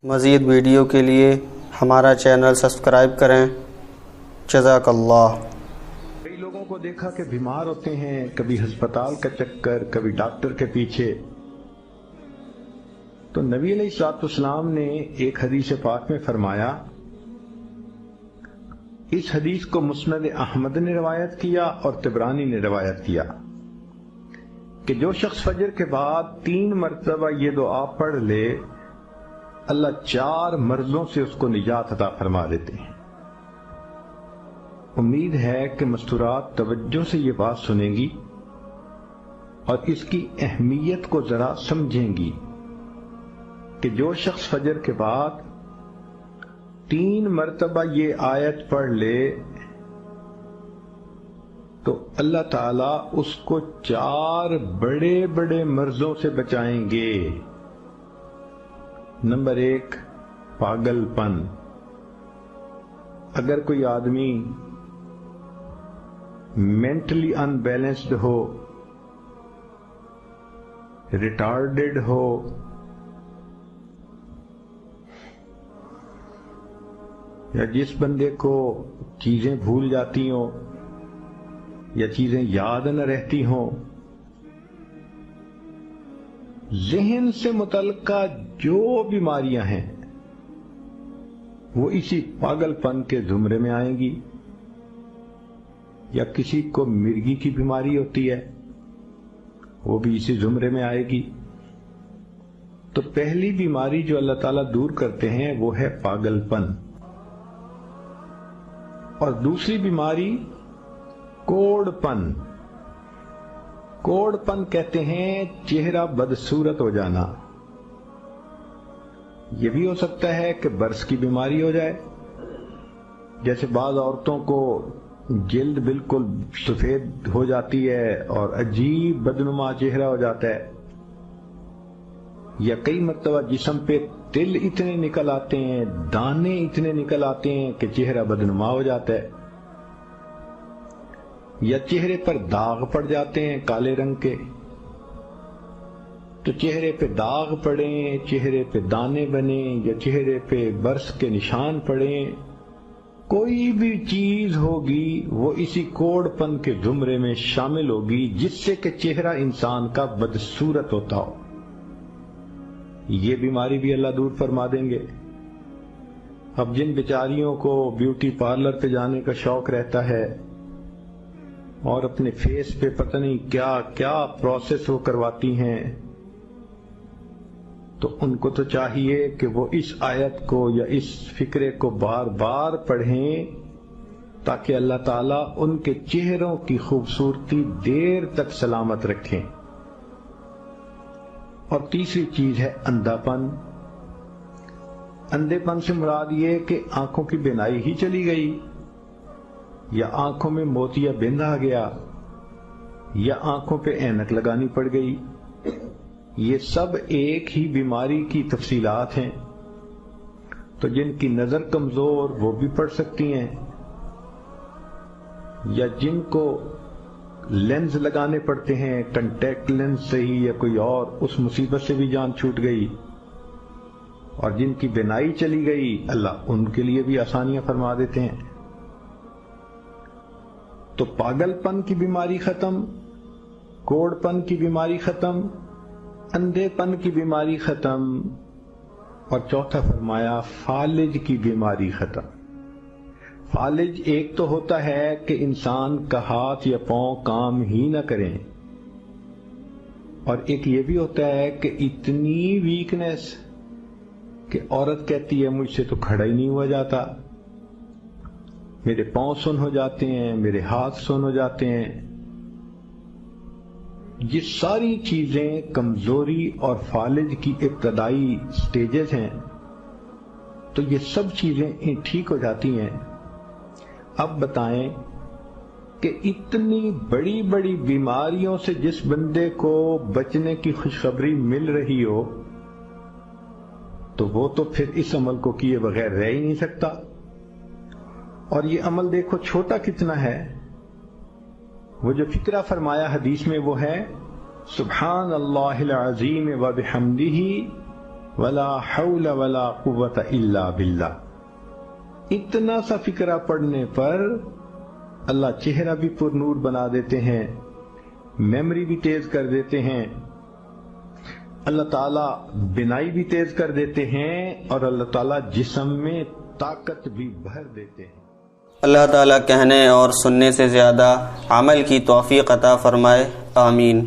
مزید ویڈیو کے لیے ہمارا چینل سبسکرائب کریں۔ جزاک اللہ۔ کئی لوگوں کو دیکھا کہ بیمار ہوتے ہیں، کبھی ہسپتال کا چکر، کبھی ڈاکٹر کے پیچھے، تو نبی علیہ الصلوۃ والسلام نے ایک حدیث پاک میں فرمایا، اس حدیث کو مسند احمد نے روایت کیا اور طبرانی نے روایت کیا کہ جو شخص فجر کے بعد 3 مرتبہ یہ دعا پڑھ لے، اللہ 4 مرضوں سے اس کو نجات عطا فرما دیتے ہیں۔ امید ہے کہ مستورات توجہ سے یہ بات سنیں گی اور اس کی اہمیت کو ذرا سمجھیں گی کہ جو شخص فجر کے بعد 3 مرتبہ یہ آیت پڑھ لے تو اللہ تعالیٰ اس کو 4 بڑے بڑے مرضوں سے بچائیں گے۔ نمبر 1، پاگل پن۔ اگر کوئی آدمی مینٹلی ان بیلنسڈ ہو، ریٹارڈڈ ہو، یا جس بندے کو چیزیں بھول جاتی ہوں یا چیزیں یاد نہ رہتی ہوں، ذہن سے متعلقہ جو بیماریاں ہیں وہ اسی پاگل پن کے زمرے میں آئیں گی۔ یا کسی کو مرگی کی بیماری ہوتی ہے، وہ بھی اسی زمرے میں آئے گی۔ تو پہلی بیماری جو اللہ تعالیٰ دور کرتے ہیں وہ ہے پاگل پن، اور دوسری بیماری کوڑ پن۔ کوڑ پن کہتے ہیں چہرہ بدصورت ہو جانا۔ یہ بھی ہو سکتا ہے کہ برس کی بیماری ہو جائے، جیسے بعض عورتوں کو جلد بالکل سفید ہو جاتی ہے اور عجیب بدنما چہرہ ہو جاتا ہے، یا کئی مرتبہ جسم پہ تل اتنے نکل آتے ہیں، دانے اتنے نکل آتے ہیں کہ چہرہ بدنما ہو جاتا ہے، یا چہرے پر داغ پڑ جاتے ہیں کالے رنگ کے۔ تو چہرے پہ داغ پڑیں، چہرے پہ دانے بنیں، یا چہرے پہ برس کے نشان پڑیں، کوئی بھی چیز ہوگی وہ اسی کوڑ پن کے زمرے میں شامل ہوگی، جس سے کہ چہرہ انسان کا بدصورت ہوتا ہو۔ یہ بیماری بھی اللہ دور فرما دیں گے۔ اب جن بیچاریوں کو بیوٹی پارلر پہ جانے کا شوق رہتا ہے اور اپنے فیس پہ پتہ نہیں کیا کیا پروسیس وہ کرواتی ہیں، تو ان کو تو چاہیے کہ وہ اس آیت کو یا اس فکرے کو بار بار پڑھیں تاکہ اللہ تعالیٰ ان کے چہروں کی خوبصورتی دیر تک سلامت رکھیں۔ اور تیسری چیز ہے اندھا پن۔ اندھے پن سے مراد یہ کہ آنکھوں کی بینائی ہی چلی گئی، یا آنکھوں میں موتیا بند آ گیا، یا آنکھوں پہ اینک لگانی پڑ گئی۔ یہ سب ایک ہی بیماری کی تفصیلات ہیں۔ تو جن کی نظر کمزور وہ بھی پڑھ سکتی ہیں، یا جن کو لینز لگانے پڑتے ہیں، کنٹیکٹ لینز سے ہی یا کوئی اور، اس مصیبت سے بھی جان چھوٹ گئی، اور جن کی بینائی چلی گئی اللہ ان کے لیے بھی آسانیاں فرما دیتے ہیں۔ تو پاگل پن کی بیماری ختم، کوڑ پن کی بیماری ختم، اندھے پن کی بیماری ختم، اور چوتھا فرمایا فالج کی بیماری ختم۔ فالج ایک تو ہوتا ہے کہ انسان کا ہاتھ یا پاؤں کام ہی نہ کریں، اور ایک یہ بھی ہوتا ہے کہ اتنی ویکنس کہ عورت کہتی ہے مجھ سے تو کھڑا ہی نہیں ہوا جاتا، میرے پاؤں سن ہو جاتے ہیں، میرے ہاتھ سن ہو جاتے ہیں۔ یہ ساری چیزیں کمزوری اور فالج کی ابتدائی سٹیجز ہیں۔ تو یہ سب چیزیں ٹھیک ہو جاتی ہیں۔ اب بتائیں کہ اتنی بڑی بڑی بیماریوں سے جس بندے کو بچنے کی خوشخبری مل رہی ہو، تو وہ تو پھر اس عمل کو کیے بغیر رہ ہی نہیں سکتا۔ اور یہ عمل دیکھو چھوٹا کتنا ہے۔ وہ جو فکرہ فرمایا حدیث میں وہ ہے سبحان اللہ العظیم و بحمدہ ولا حول ولا قوت الا باللہ. اتنا سا فقرہ پڑھنے پر اللہ چہرہ بھی پر نور بنا دیتے ہیں، میموری بھی تیز کر دیتے ہیں، اللہ تعالیٰ بینائی بھی تیز کر دیتے ہیں، اور اللہ تعالیٰ جسم میں طاقت بھی بھر دیتے ہیں. اللہ تعالیٰ کہنے اور سننے سے زیادہ عمل کی توفیق عطا فرمائے. آمین.